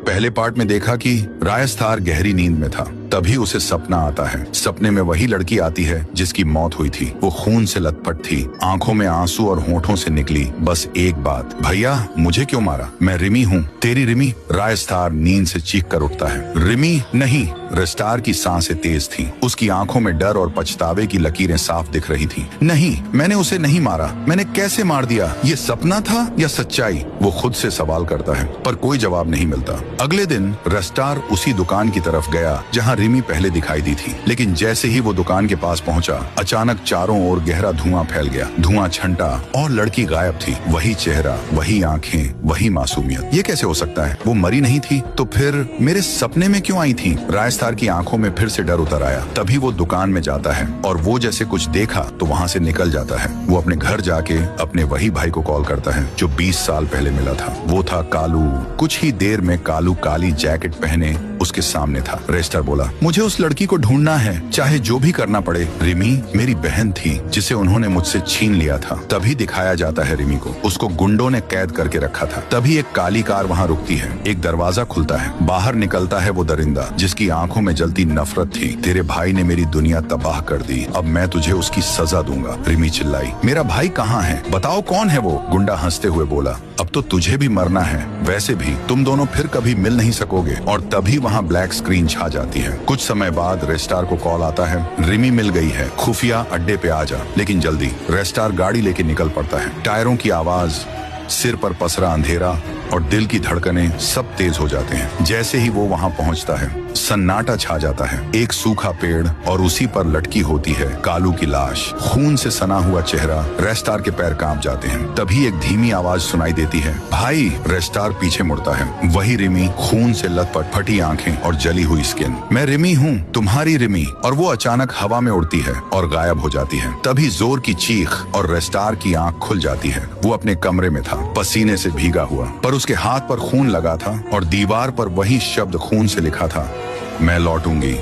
पहले पार्ट में देखा कि रायस्तार गहरी नींद में था। तभी उसे सपना आता है। सपने में वही लड़की आती है जिसकी मौत हुई थी। वो खून से लथपथ थी, आंखों में आंसू और होठों से निकली बस एक बात, भैया मुझे क्यों मारा? मैं रिमी हूँ, तेरी रिमी। रायस्तार नींद से चीख कर उठता है। रिमी नहीं। रेस्टार की सांसें तेज थी। उसकी आंखों में डर और पछतावे की लकीरें साफ दिख रही थी। नहीं, मैंने उसे नहीं मारा। मैंने कैसे मार दिया? ये सपना था या सच्चाई? वो खुद से सवाल करता है, पर कोई जवाब नहीं मिलता। अगले दिन रेस्टार उसी दुकान की तरफ गया जहाँ रिमी पहले दिखाई दी थी। लेकिन जैसे ही वो दुकान के पास पहुंचा, अचानक चारों ओर गहरा धुआं फैल गया। धुआं छंटा और लड़की गायब थी। वही चेहरा, वही आंखें, वही मासूमियत। ये कैसे हो सकता है? वो मरी नहीं थी तो फिर मेरे सपने में क्यों आई थी? रायस्तार की आंखों में फिर से डर उतर आया। तभी वो दुकान में जाता है और वो जैसे कुछ देखा तो वहाँ से निकल जाता है। वो अपने घर जाके अपने वही भाई को कॉल करता है जो 20 साल पहले मिला था। वो था कालू। कुछ ही देर में कालू काली जैकेट पहने उसके सामने था। रेस्टार बोला, मुझे उस लड़की को ढूंढना है, चाहे जो भी करना पड़े। रिमी मेरी बहन थी जिसे उन्होंने मुझसे छीन लिया था। तभी दिखाया जाता है रिमी को। उसको गुंडों ने कैद करके रखा था। तभी एक काली कार वहाँ रुकती है। एक दरवाजा खुलता है। बाहर निकलता है वो दरिंदा जिसकी आंखों में जलती नफरत थी। तेरे भाई ने मेरी दुनिया तबाह कर दी, अब मैं तुझे उसकी सजा दूंगा। रिमी चिल्लाई, मेरा भाई कहाँ है? बताओ कौन है वो? गुंडा हंसते हुए बोला, अब तो तुझे भी मरना है। वैसे भी तुम दोनों फिर कभी मिल नहीं सकोगे। और तभी वहाँ ब्लैक स्क्रीन छा जाती है। कुछ समय बाद रेस्टार को कॉल आता है, रिमी मिल गई है, खुफिया अड्डे पे आ जा, लेकिन जल्दी। रेस्टार गाड़ी लेके निकल पड़ता है। टायरों की आवाज, सिर पर पसरा अंधेरा और दिल की धड़कनें सब तेज हो जाते हैं। जैसे ही वो वहाँ पहुँचता है, सन्नाटा छा जाता है। एक सूखा पेड़ और उसी पर लटकी होती है कालू की लाश। खून से सना हुआ चेहरा। रेस्टार के पैर कांप जाते हैं। तभी एक धीमी आवाज सुनाई देती है, भाई। रेस्टार पीछे मुड़ता है। वही रिमी, खून से लथपथ, फटी आंखें और जली हुई स्किन। मैं रिमी हूँ, तुम्हारी रिमी। और वो अचानक हवा में उड़ती है और गायब हो जाती है। तभी जोर की चीख और रेस्टार की आंख खुल जाती है। वो अपने कमरे में था, पसीने से भीगा हुआ, पर उसके हाथ पर खून लगा था और दीवार पर वही शब्द खून से लिखा था, मैं लौटूंगी।